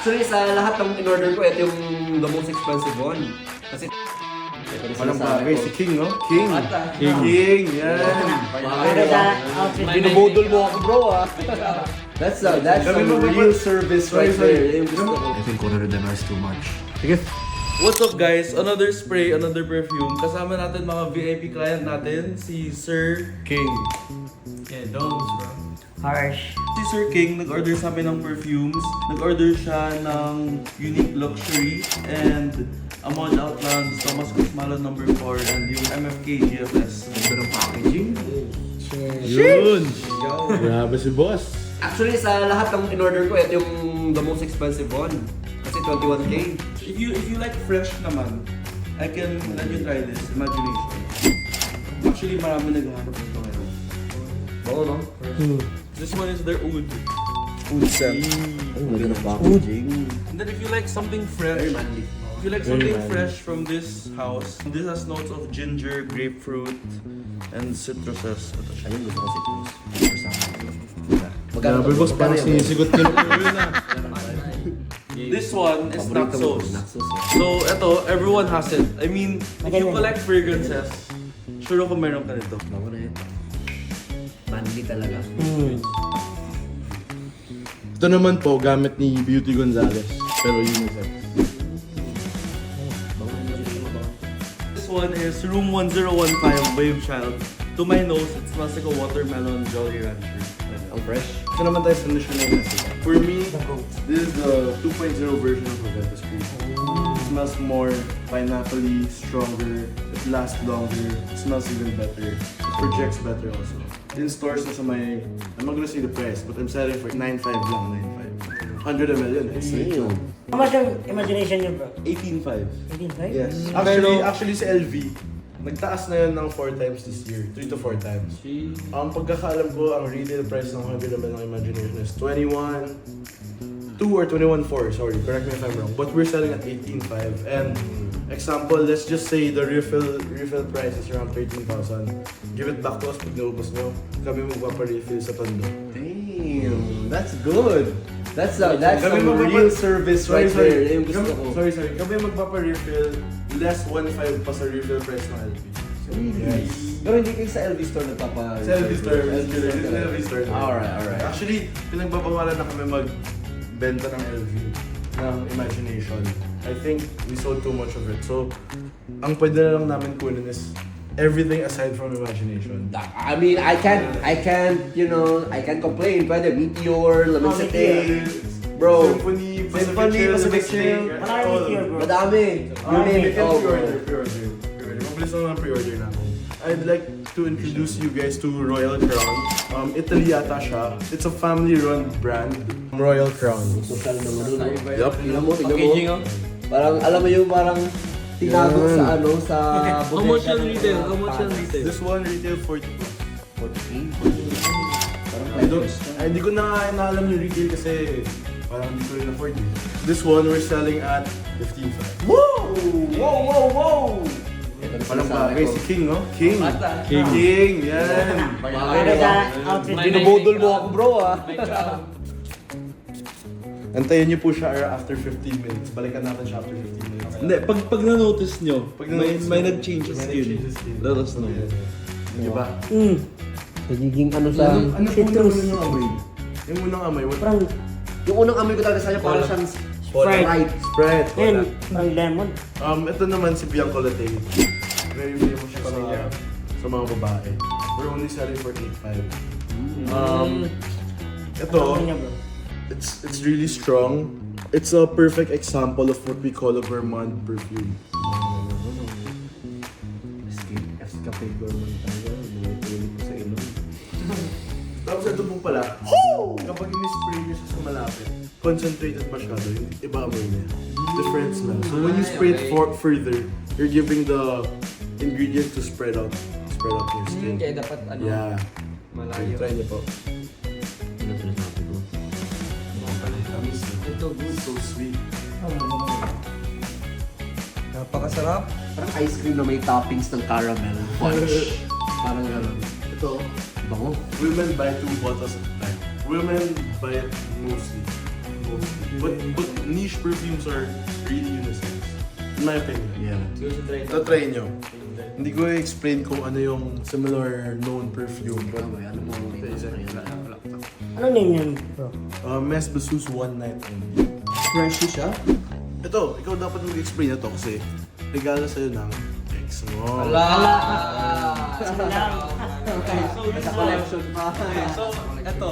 Actually, sa lahat ng in-order ko, ito yung the most expensive one. Kasi Walang bagay si King, no? King. King. King, yan. Binubudol mo ako, bro, ah. That's some real service right there. Yung gusto ko. I think $100 is too much. Sige. What's up guys? Another spray, another perfume. Kasama natin mga VIP client natin, si Sir King. Yeah, Domes, bro. Harsh. Si Sir King, nag-order sa amin ng perfumes. Nag-order siya ng Unique Luxury and Amon Outlands, Thomas Cosmalo No. 4 and yung MFK GFS. Ganda ng packaging. Yun! Grabe si boss. Actually, sa lahat ng in-order ko, ito yung the most expensive one. Kasi 21K. If you like fresh naman, I can let you try this, Imagination. Actually, marami naghahanap nito ngayon. Oo, no? This one is their oud. Food scent. Ang ganda ng packaging. And then if you like something fresh, Very manly. if you like something fresh from this house, this has notes of ginger, grapefruit, and citruses. Ito siya. Ayun, gusto ko si Cruz. For some reason. Grabe boss, parang sinisigot niyo na. This one is Paborito mo, Naxos. Naxos, eh. So, ito, everyone has it. I mean, if you collect fragrances, sure ako meron ka nito. Bago na yun. Manly talaga. Ito naman po, gamit ni Beauty Gonzalez. Pero unisex. This one is Room 1015 Wave Child. To my nose, it smells like a watermelon Jolly Rancher. Ang fresh. Ito naman tayo sa national message. For me, this is the 2.0 version of Roberta's Cream. It smells more pineapple-y, stronger, it lasts longer, it smells even better, it projects better also. In stores na sa may, I'm not gonna say the price, but I'm selling for 9.5 lang, 9.5. 100 ml yun. Damn. How much yung imagination niyo, bro? 18.5. 18, right? Yes. Actually sa LV, nagtaas na yun ng 4 times this year. 3 to 4 times. Ang pagkakaalam ko, ang retail price ng 100 ml ng Imagination is 21.2 or 21.4, sorry, correct me if I'm wrong. But we're selling at 18.5. And example, let's just say the refill price is around 13,000. Give it back to us pag naubos nyo. Kami magpapa-refill sa tondo. Damn. That's good. That's some Kami real service right there. Yung gusto ko. Sorry. Kami magpapa-refill, less 1.5 pa sa refill price ng LV. Yes. Pero hindi kayo sa LV store nagpapa... Sa LV store. talaga. LV store. Alright. Actually, pinagbabawalan na kami magbenta ng LV, ng Imagination. I think we sold too much of it. So, ang pwede na lang namin kunin is everything aside from Imagination. I mean, I can't, I can't complain. Pwede, Meteor, Lemon City, bro. Symphony, Pacific Chill. Wala kang Meteor, bro. Madami. You name it all, bro. Pre-order. Mabilis na lang pre-order natin. I'd like to introduce you guys to Royal Crown. Italy yata siya. It's a family-run brand. Royal Crown. Social naman nun. Yup. Tingnan mo. Parang, alam mo yung parang tinago Yan. sa ano, sa How much yung retail? How much yung retail? This one retail 40. Parang Hindi ko na nga naalam yung retail kasi parang hindi ko rin afford eh. This one we're selling at 15.5. Whoa! Walang bagay si King, no? King. King, yan. Pero sa outfit Binubudol mo ako, bro, ah. Antayin niyo po siya after 15 minutes. Balikan natin siya after 15 minutes. Hindi, pag na-notice nyo, Pag may nag-change may skin. nag-change skin. Let us know. Diba? Nagiging ano sa... Ano po naman yung amoy? Yung unang amoy, what? Parang, Yung unang amoy ko talaga sa'yo, parang siyang Sprite. Sprite. yun, parang lemon. Ito naman si Bianco Latte. Very famous siya sa mga babae. We're only selling for 8.5. Ito, Ano niya, bro? it's really strong. It's a perfect example of what we call a gourmand perfume. Escape gourmand tayo. Nangitulog ko sa ilong. Tapos ito po pala, kapag in-spray niyo siya sa malapit, concentrated masyado, iba amoy niya. Different smell. So when you spray it further, you're giving the ingredient to spread out your skin. Kaya dapat ano, Yeah. malayo. Try niyo po. Ano sinasabi ko? Ito good. So sweet. Napakasarap. Parang ice cream na may toppings ng caramel. Punch. Parang gano'n. Ito, Bango. women buy 2 bottles at a time. Women buy it mostly. But niche perfumes are really unisex. In my opinion. Yeah. Tatry nyo. Hindi ko i-explain kung ano yung similar known perfume. But Ano mo? Anong name yun, bro? Mes Basus One Night Only. Fresh siya? Ito, ikaw dapat mag-explain na to kasi regalo sa'yo ng ex mo. Sa collection pa. So, ito,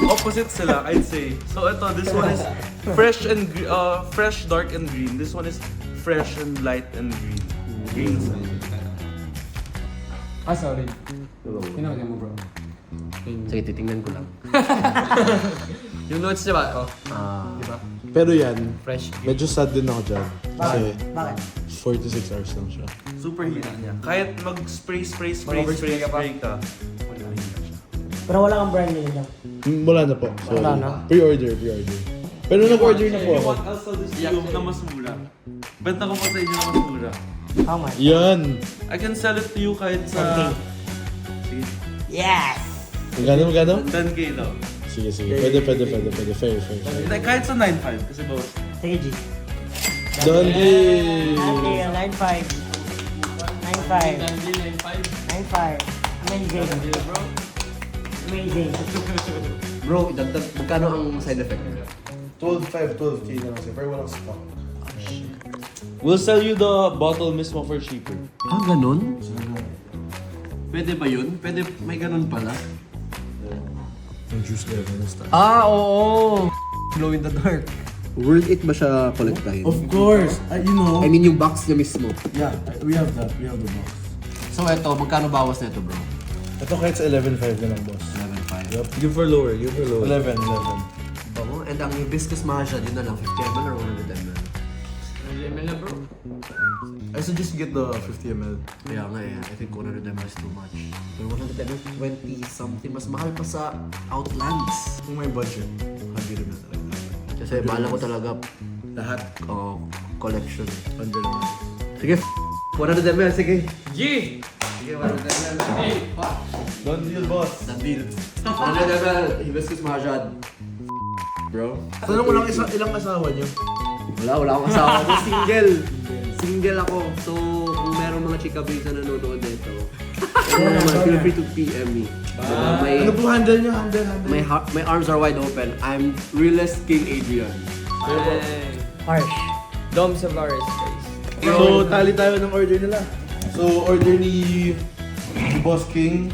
opposite sila, I'd say. So, ito, this one is fresh, dark, and green. This one is fresh and light and green. Green. Sorry. Pinakita mo, bro. Sige, titingnan ko lang. Yung notes niya ba? Oh. Diba? Pero yan, Fresh. medyo sad din ako dyan. Kasi Bakit? 46 hours lang siya. Super hina niya. Kahit mag-spray Mag-overspray ka pa? ka. Pero wala kang brand name lang. Wala na po. Sorry. Wala na? Pre-order. Pero nag-order na po If you ako. want, I'll sell this to you na mas mura. Benta ko pa sa inyo na mas mura. How much? Yan! I can sell it to you kahit sa... Sige. Yes! Magkano? 10k daw. Sige. Pwede. Fair. Like, kahit sa 9.5 kasi boss. Sige, G. Dundee! 9.5. 9.5. Amazing. Amazing. Bro, idagdag, magkano ang side effect? 12k na lang siya. Pero walang stock. We'll sell you the bottle mismo for cheaper. Ah, ganun? Pwede ba yun? Pwede, may ganun pala. Yung juice level na stock. Ah, oo! Glow in the dark. Worth it ba siya kolektahin? Of course! You know. I mean, yung box niya mismo. Yeah, we have that. We have the box. So, eto, magkano bawas na ito, bro? Ito kahit sa 11.5 na lang, boss. 11.5. Yup. Give for lower. 11. Oo, and ang hibiscus mahasya, yun na lang, 50 ml or 100 ml? I suggest you get the 50 ml. Kaya nga eh, I think 100 ml is too much. Pero 100 ml, 20 something, mas mahal pa sa Outlands. Kung may budget, 100 ml talaga. Kasi bahala ko talaga, Lahat, collection. 100 ml. Sige, 100 ml, sige. G! Sige, 100 ml. Don't deal, boss. Deal. 100 ml, hibiscus mahasya. Bro? Tanong mo lang ilang asawa niyo? Wala akong asawa. Ako single. Single ako. So, kung meron mga chika babes na nanonood dito, feel free to PM me. Ano po handle niyo? Handle. My arms are wide open. I'm realest King Adrian. Harsh. Dom sa Flores, guys. So, tali tayo ng order nila. So, order ni Boss King.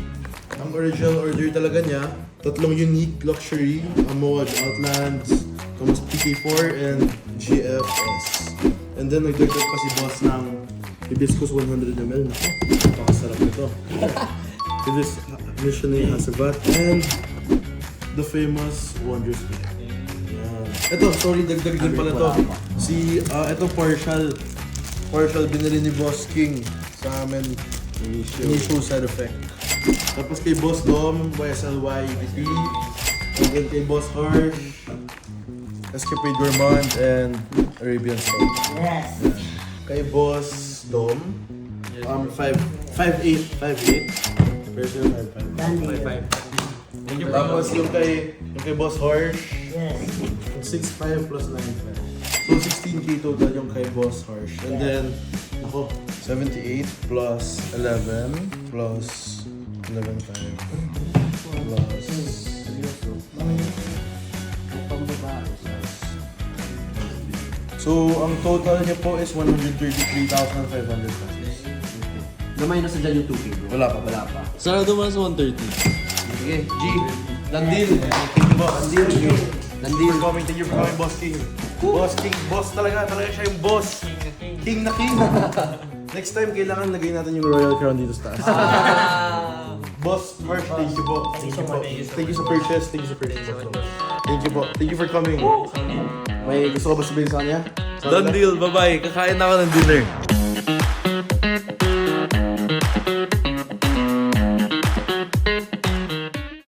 Ang original order talaga niya, 3 unique luxury, Amouage Outlands, Thomas PK4, and GFS. And then, nagdagdag pa si Boss ng Hibiscus 100 ml. Naku, napakasarap nito. This Michelin Hasabat and the famous Wondrous Beer. Yan. Ito, sorry, dagdag din pala to. Ito partial binili ni Boss King sa amin. Initial side effect. Tapos kay Boss Dom, YSLY EVP. And then kay Boss Harsh, Escapade Gourmand, and Arabian Salt. Yes. Kay Boss Dom, 5'8". Version 5'5". Dandy. Tapos yung kay Boss Harsh, Yes. 6'5 plus 9'5". So 16k total yung kay Boss Harsh. And then, 78 plus 11 plus 11.5 plus... So, ang total niya po is 133,500 pesos. Gamay na sa dyan yung 2K, bro. Wala pa. Sarado man sa 130. Sige, G. Landil! Thank you, boss. Landil. Thank you for coming, Boss King. Boss King, boss talaga siya yung boss. King na king. Next time, kailangan lagay natin yung royal crown dito sa taas. Boss Mark, thank you po. Thank you sa purchase. Thank you po. Thank you for coming. May gusto ko ba sabihin sa kanya? Done deal, bye-bye. Kakain ako ng dinner.